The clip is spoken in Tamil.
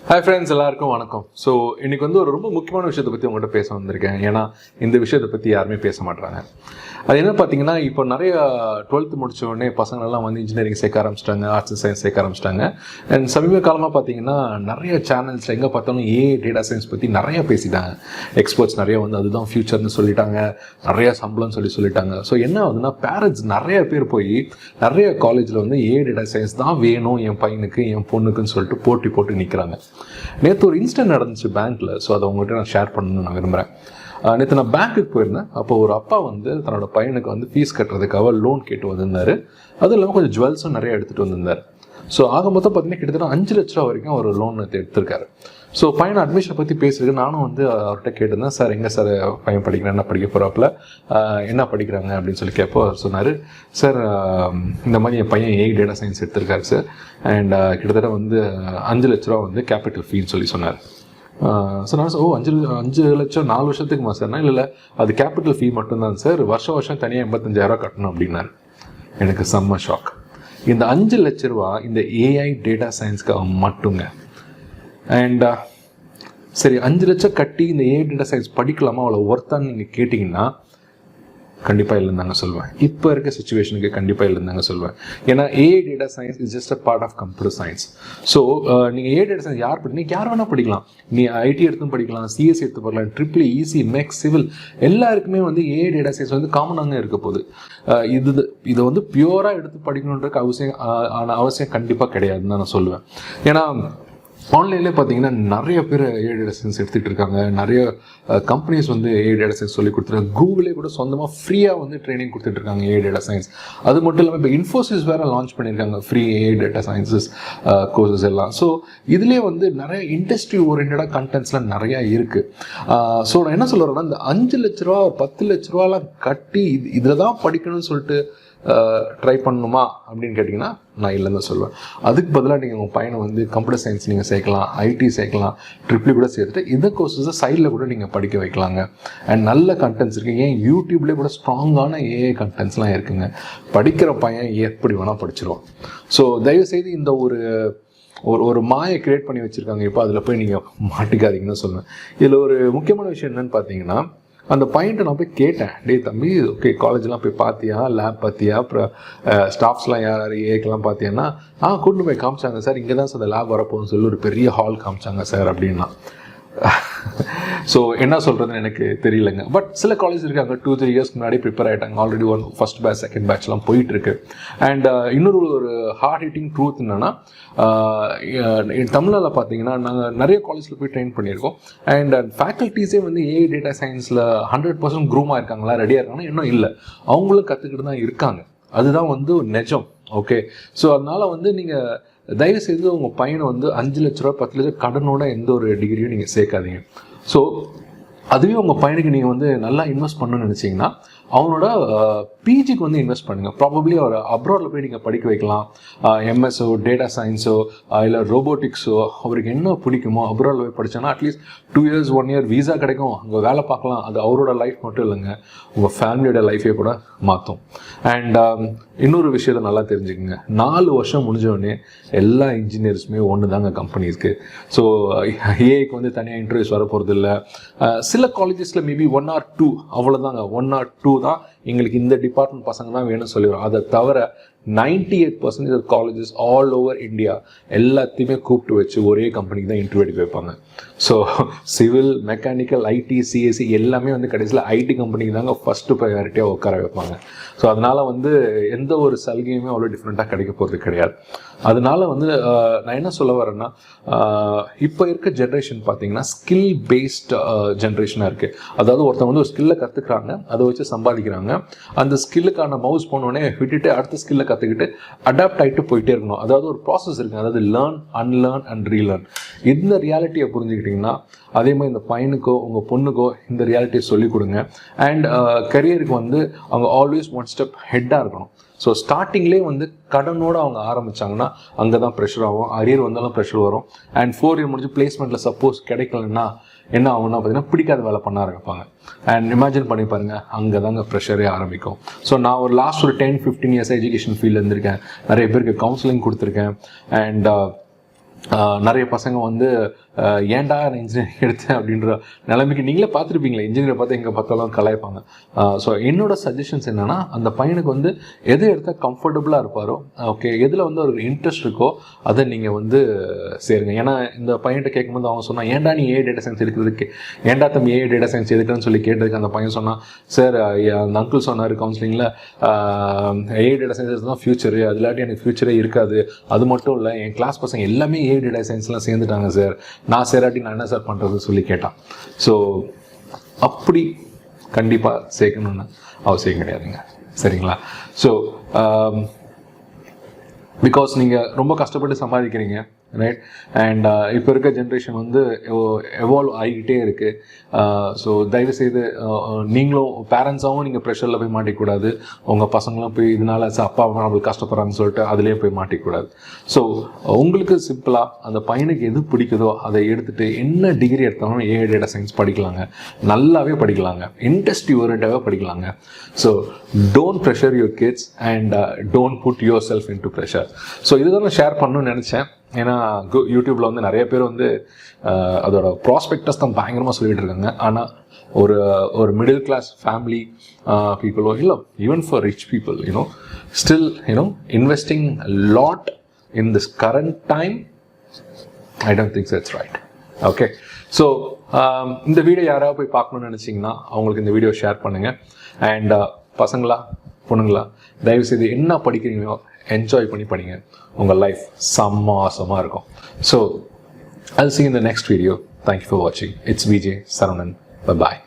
ஹாய் ஃப்ரெண்ட்ஸ், எல்லாருக்கும் வணக்கம். ஸோ இன்றைக்கி வந்து ஒரு ரொம்ப முக்கியமான விஷயத்தை பற்றி உங்கள்கிட்ட பேச வந்திருக்கேன். ஏன்னா இந்த விஷயத்தை பற்றி யாருமே பேச மாட்டாங்க. அது என்ன பார்த்தீங்கன்னா, இப்போ நிறைய 12th முடிச்ச உடனே பசங்களெல்லாம் வந்து இன்ஜினியரிங் சேர்க்க ஆரம்பிச்சிட்டாங்க, ஆர்ட்ஸ் அண்ட் சயின்ஸ் சேர்க்க ஆரம்பிச்சிட்டாங்க. அண்ட் சமீப காலமாக பார்த்தீங்கன்னா நிறைய சேனல்ஸில் எங்கே பார்த்தாலும் டேட்டா சயின்ஸ் பற்றி நிறைய பேசிட்டாங்க. எக்ஸ்பர்ட்ஸ் நிறைய வந்து அதுதான் ஃபியூச்சர்னு சொல்லிட்டாங்க, நிறைய சம்பளம் சொல்லிட்டாங்க. ஸோ என்ன ஆகுதுன்னா, பேரண்ட்ஸ் நிறைய பேர் போய் நிறைய காலேஜில் வந்து டேட்டா சயின்ஸ் தான் வேணும் என் பையனுக்கு என் பொண்ணுக்குன்னு சொல்லிட்டு போட்டு நிற்கிறாங்க. நேற்று ஒரு இன்சிடென்ட் நடந்துச்சு பேங்க்கில். ஸோ அதை உங்கள்கிட்ட நான் ஷேர் பண்ணணும்னு நான் விரும்புகிறேன். நேற்று நான் பேங்க்குக்கு போயிருந்தேன். அப்போ ஒரு அப்பா வந்து தன்னோட பையனுக்கு வந்து ஃபீஸ் கட்டுறதுக்காக லோன் கேட்டு வந்திருந்தார். அதுவும் இல்லாமல் கொஞ்சம் ஜுவல்ஸும் நிறைய எடுத்துகிட்டு வந்திருந்தார். ஸோ ஆக மொத்தம் பார்த்தீங்கன்னா கிட்டத்தட்ட 5 லட்ச ரூபா வரைக்கும் ஒரு லோன் எடுத்திருக்காரு. ஸோ பையனை அட்மிஷனை பற்றி பேசுறதுக்கு நானும் வந்து அவர்கிட்ட கேட்டிருந்தேன். சார் எங்கே சார் பையன் படிக்கிறேன், என்ன படிக்க போகிறாப்புல, என்ன படிக்கிறாங்க அப்படின்னு சொல்லி கேட்போ அவர் சொன்னார், சார் இந்த மாதிரி என் பையன் டேட்டா சயின்ஸ் எடுத்திருக்காரு சார், அண்ட் கிட்டத்தட்ட வந்து 5 லட்ச ரூபா வந்து கேபிட்டல் ஃபீன்னு சொன்னார். சார் நான் 5 லட்சம் 4 வருஷத்துக்குமா சார்னா, இல்லை அது கேபிட்டல் ஃபீ மட்டும்தான் சார், வருஷம் தனியாக 85,000 கட்டணும் அப்படின்னாரு. எனக்கு செம்ம ஷாக். இந்த 5 லட்ச ரூபா இந்த ஏஐ டேட்டா சயின்ஸ்க்காக மட்டுங்க. அண்ட் சரி, 5 லட்சம் கட்டி இந்த ஏஐ டேட்டா சயின்ஸ் படிக்கலாமா, அவ்வளோ ஒர்த்தான்னு நீங்கள் கேட்டிங்கன்னா கண்டிப்பாக இல்லைன்னு தாங்க சொல்லுவேன். இப்போ இருக்க சுச்சுவேஷனுக்கு கண்டிப்பாக இல்லைன்னு தாங்க சொல்லுவேன். ஏன்னா AI data science is just a part of computer science. So நீங்கள் ஏஐ டேட்டா சயின்ஸ் யார் படிக்கணும், யார் வேணால் படிக்கலாம். நீ ஐடி எடுத்தும் படிக்கலாம், சிஎஸ்சி எடுத்து படிக்கலாம், ட்ரிபிள் ஈசி மேக்ஸ் சிவில் எல்லாருக்குமே வந்து ஏஐ டேட்டா சயின்ஸ் வந்து காமனாக இருக்க போகுது. இதை வந்து பியூராக எடுத்து படிக்கணுன்றதுக்கு அவசியம் கண்டிப்பாக கிடையாதுன்னு தான் நான் சொல்லுவேன். ஏன்னா ஆன்லைன்லேயே பார்த்தீங்கன்னா நிறைய பேர் ஏஐ டேட்டா சயின்ஸ் எடுத்துகிட்டு இருக்காங்க. நிறைய கம்பெனிஸ் வந்து ஏஐ டேட்டா சயின்ஸ் சொல்லி கொடுத்துருக்காங்க. கூகுளே கூட சொந்தமாக ஃப்ரீயாக வந்து ட்ரைனிங் கொடுத்துட்ருக்காங்க ஏஐ டேட்டா சயின்ஸ். அது மட்டும் இல்லாமல் இப்போ இன்ஃபோசிஸ் வேறு லான்ச் பண்ணியிருக்காங்க free AI data sciences courses எல்லாம். ஸோ இதுலேயே வந்து நிறைய இண்டஸ்ட்ரி ஓரியன்டாக கண்டென்ட்ஸ்லாம் நிறையா இருக்குது. ஸோ நான் என்ன சொல்ல வரேன்னா, இந்த 5 லட்ச ரூபா 10 லட்ச ரூபாலாம் கட்டி இதில் தான் படிக்கணும்னு சொல்லிட்டு ட்ரை பண்ணணுமா அப்படின்னு கேட்டிங்கன்னா நான் இல்லைன்னு தான் சொல்லுவேன். அதுக்கு பதிலாக நீங்கள் உங்கள் பையனை வந்து கம்ப்யூட்டர் சயின்ஸ் நீங்கள் சேர்க்கலாம், ஐடி சேர்க்கலாம், ட்ரிபிள் கூட சேர்த்துட்டு இந்த கோர்ஸஸை சைடில் கூட நீங்கள் படிக்க வைக்கலாங்க. அண்ட் நல்ல கண்டென்ட்ஸ் இருக்குது. ஏன் யூடியூப்லேயே கூட ஸ்ட்ராங்கான ஏஐ கண்டென்ட்ஸ்லாம் இருக்குங்க. படிக்கிற பையன் எப்படி வேணால் படிச்சிருவான். ஸோ தயவுசெய்து இந்த ஒரு மாயை கிரியேட் பண்ணி வச்சுருக்காங்க. இப்போ அதில் போய் நீங்கள் மாட்டிக்காதீங்கன்னு சொல்லுவேன். இதில் ஒரு முக்கியமான விஷயம் என்னென்னு பார்த்தீங்கன்னா, அந்த பையன்ட்ட நான் போய் கேட்டேன், டே தம்பி, ஓகே காலேஜ்லாம் போய் பார்த்தியா, லேப் பார்த்தியா, அப்புறம் ஸ்டாஃப்ஸ்லாம் யார் ஏக்கெலாம் பார்த்தியான்னா, கூட்டிட்டு போய் காமிச்சாங்க சார், இங்கே தான் சார் அந்த லேப் வரப்போகுதுன்னு சொல்லி ஒரு பெரிய ஹால் காமிச்சாங்க சார் அப்படின்னா. ஸோ என்ன சொல்கிறதுன்னு எனக்கு தெரியலைங்க. பட் சில காலேஜ் இருக்காங்க 2-3 இயர்ஸ்க்கு முன்னாடி ப்ரிப்பேர் ஆகிட்டாங்க. ஆல்ரெடி ஃபர்ஸ்ட் பேட்ச் செகண்ட் பேட்ச்லாம் போயிட்டுருக்கு. அண்ட் இன்னொரு ஹார்ட் ஹிட்டிங் ட்ரூத் என்னென்னா, தமிழில் பார்த்தீங்கன்னா நாங்கள் நிறைய காலேஜில் போய் ட்ரெயின் பண்ணியிருக்கோம். அண்ட் ஃபேக்கல்ட்டிஸே வந்து ஏஐ டேட்டா சயின்ஸில் 100% க்ரூமாக இருக்காங்களா, ரெடியாக இருக்காங்கன்னா இன்னும் இல்லை. அவங்களும் கற்றுக்கிட்டு தான் இருக்காங்க. அதுதான் வந்து நிஜம். ஓகே, ஸோ அதனால் வந்து நீங்கள் தயவுசெய்து உங்கள் பையனை வந்து 5 லட்ச ரூபா 10 லட்சம் கடனோட எந்த ஒரு டிகிரியும் நீங்கள் சேர்க்காதீங்க. ஸோ அதுவே உங்கள் பையனுக்கு நீங்கள் வந்து நல்லா இன்வெஸ்ட் பண்ணணும்னு நினச்சிங்கன்னா அவனோட பிஜிக்கு வந்து இன்வெஸ்ட் பண்ணுங்கள். ப்ராபப்ளி அவர் அப்ராடில் போய் நீங்கள் படிக்க வைக்கலாம். எம்எஸ்ஓ, டேட்டா சயின்ஸோ, இல்லை ரோபோட்டிக்ஸோ, அவருக்கு என்ன பிடிக்குமோ அப்ராடில் போய் படித்தோன்னா அட்லீஸ்ட் 2 இயர்ஸ் 1 இயர் வீசா கிடைக்கும், அங்கே வேலை பார்க்கலாம். அது அவரோட லைஃப் மட்டும் இல்லைங்க, உங்கள் ஃபேமிலியோட லைஃபே கூட மாற்றும். அண்ட் இன்னொரு விஷயத்தை நல்லா தெரிஞ்சுக்கோங்க, 4 வருஷம் முடிஞ்சோடனே எல்லா இன்ஜினியர்ஸுமே ஒன்று தாங்க கம்பெனிஸ்க்கு. ஸோ ஏஐக்கு வந்து தனியாக இன்டர்வியூஸ் வர போகிறது இல்லை. சில காலேஜஸில் மேபி 1 or 2 அவ்வளோதாங்க, 1 or 2 தான் எங்களுக்கு இந்த டிபார்ட்மெண்ட் பசங்க தான் வேணும்னு சொல்லிடுவோம். அதை தவிர 98% காலேஜஸ் ஆல் ஓவர் இந்தியா எல்லாத்தையுமே கூப்பிட்டு வச்சு ஒரே கம்பெனிக்கு தான் இன்டர்வியூ எடுக்க வைப்பாங்க. So civil, mechanical, IT, CSC எல்லாமே வந்து கடைசியில் ஐடி கம்பெனிக்கு தாங்க ஃபஸ்ட்டு ப்ரையாரிட்டியாக உட்கார வைப்பாங்க. ஸோ அதனால் வந்து எந்த ஒரு சலுகையுமே அவ்வளோ டிஃப்ரெண்ட்டாக கிடைக்க போகிறது கிடையாது. அதனால வந்து நான் என்ன சொல்ல வரேன்னா, இப்போ இருக்க ஜென்ரேஷன் பார்த்தீங்கன்னா ஸ்கில் பேஸ்ட் ஜென்ரேஷனாக இருக்குது. அதாவது ஒருத்தவங்க வந்து ஒரு ஸ்கில்லை கற்றுக்குறாங்க, அதை வச்சு சம்பாதிக்கிறாங்க. அந்த ஸ்கில்லுக்கான மவுஸ் போனோடனே விட்டுட்டு அடுத்த ஸ்கில்லை கற்றுக்கிட்டு அடாப்ட் ஆகிட்டு போயிட்டே இருக்கணும். அதாவது ஒரு ப்ராசஸ் இருக்குது. அதாவது லேர்ன், அன்லேர்ன் அண்ட் ரீலேர்ன். இந்த ரியாலிட்டியை புரிஞ்சுக்கிட்டிங்கன்னா அதே மாதிரி இந்த பையனுக்கோ உங்கள் பொண்ணுக்கோ இந்த ரியாலிட்டியை சொல்லிக் கொடுங்க. அண்ட் கரியருக்கு வந்து அவங்க ஆல்வேஸ் 1 ஸ்டெப் ஹெட்டாக இருக்கணும். ஸோ ஸ்டார்டிங்லேயே வந்து கடனோடு அவங்க ஆரம்பித்தாங்கன்னா அங்கே தான் ப்ரெஷர் ஆகும். அரியர் வந்தாலும் ப்ரெஷர் வரும். அண்ட் 4 இயர் முடிஞ்சு பிளேஸ்மெண்ட்டில் சப்போஸ் கிடைக்கலன்னா என்ன ஆகும்னா பார்த்தீங்கன்னா பிடிக்காத வேலை பண்ண ஆரம்பிப்பாங்க. அண்ட் இமேஜின் பண்ணி பாருங்கள், அங்கே தாங்க ப்ரெஷரே ஆரம்பிக்கும். ஸோ நான் ஒரு லாஸ்ட் ஒரு 10-15 இயர்ஸ் எஜுகேஷன் ஃபீல்டில் இருந்திருக்கேன். நிறைய பேருக்கு கவுன்சிலிங் கொடுத்துருக்கேன். அண்ட் நிறைய பசங்க வந்து ஏன்டா நான் இன்ஜினியரிங் எடுத்தேன் அப்படின்ற நிலைமைக்கு நீங்களே பார்த்துருப்பீங்களே, இன்ஜினியரை பார்த்து எங்கே பார்த்தாலும் கலாய்ப்பாங்க. ஸோ என்னோட சஜஷன்ஸ் என்னென்னா, அந்த பையனுக்கு வந்து எது எடுத்தால் கம்ஃபர்டபுளாக இருப்பாரோ, ஓகே, எதில் வந்து ஒரு இன்ட்ரெஸ்ட் இருக்கோ அதை நீங்கள் வந்து சேருங்க. ஏன்னா இந்த பையன்கிட்ட கேட்கும்போது அவங்க சொன்னால், ஏன்டா நீ டேட்டா சயின்ஸ் எடுக்கிறதுக்கு, ஏன்டா தம்பி டேட்டா சயின்ஸ் எடுக்கிறேன்னு சொல்லி கேட்டதுக்கு அந்த பையன் சொன்னால், சார் அந்த அங்கிள் சொன்னார் கவுன்சிலிங்கில் டேட்டா சயின்ஸ் தான் ஃபியூச்சரு, அது இல்லாட்டி எனக்கு ஃபியூச்சரே இருக்காது, அது மட்டும் இல்லை என் கிளாஸ் பசங்க எல்லாமே டேட்டா சயின்ஸ்லாம் சேர்ந்துட்டாங்க சார், நான் சேராட்டி நான் என்ன சார் பண்ணுறது சொல்லி கேட்டான். ஸோ அப்படி கண்டிப்பாக சேர்க்கணுன்னு அவசியம் கிடையாதுங்க, சரிங்களா? ஸோ பிகாஸ் நீங்கள் ரொம்ப கஷ்டப்பட்டு சம்பாதிக்கிறீங்க, ரைட்? அண்ட் இப்போ இருக்க ஜென்ரேஷன் வந்து எவால்வ் ஆகிக்கிட்டே இருக்குது. ஸோ தயவுசெய்து நீங்களும் பேரண்ட்ஸாகவும் நீங்கள் ப்ரெஷரில் போய் மாட்டிக்கூடாது, உங்கள் பசங்களும் போய் இதனால் அப்பா அம்மா நம்மளுக்கு கஷ்டப்படுறாங்கன்னு சொல்லிட்டு அதிலே போய் மாட்டிக்கூடாது. ஸோ உங்களுக்கு சிம்பிளாக அந்த பையனுக்கு எது பிடிக்குதோ அதை எடுத்துகிட்டு என்ன டிகிரி எடுத்தாலும் டேட்டா சயின்ஸ் படிக்கலாங்க, நல்லாவே படிக்கலாங்க, இண்டஸ்ட்ரி ஓரியன்டாகவே படிக்கலாங்க. So don't pressure your kids and don't put yourself into pressure. So இதுதான் நான் ஷேர் பண்ணணும்னு நினச்சேன். ஏன்னா யூடியூப்பில் வந்து நிறைய பேர் வந்து அதோட ப்ராஸ்பெக்டஸ் தான் பயங்கரமாக சொல்லிகிட்டு இருக்காங்க. ஆனால் ஒரு மிடில் கிளாஸ் ஃபேமிலி பீப்புளோ இல்லை even for rich people still investing lot in this current time, I don't think it's right. Okay, so இந்த வீடியோ யாராவது போய் பார்க்கணுன்னு நினச்சிங்கன்னா அவங்களுக்கு இந்த வீடியோ ஷேர் பண்ணுங்கள். அண்ட் பசங்களா பொண்ணுங்களா, தயவுசெய்து என்ன படிக்கிறீங்களோ என்ஜாய் பண்ணி படிங்க, உங்கள் லைஃப் செம்ம இருக்கும். So I'll see you in the next video. Thank you for watching. It's VJ Saravanan. Bye-bye.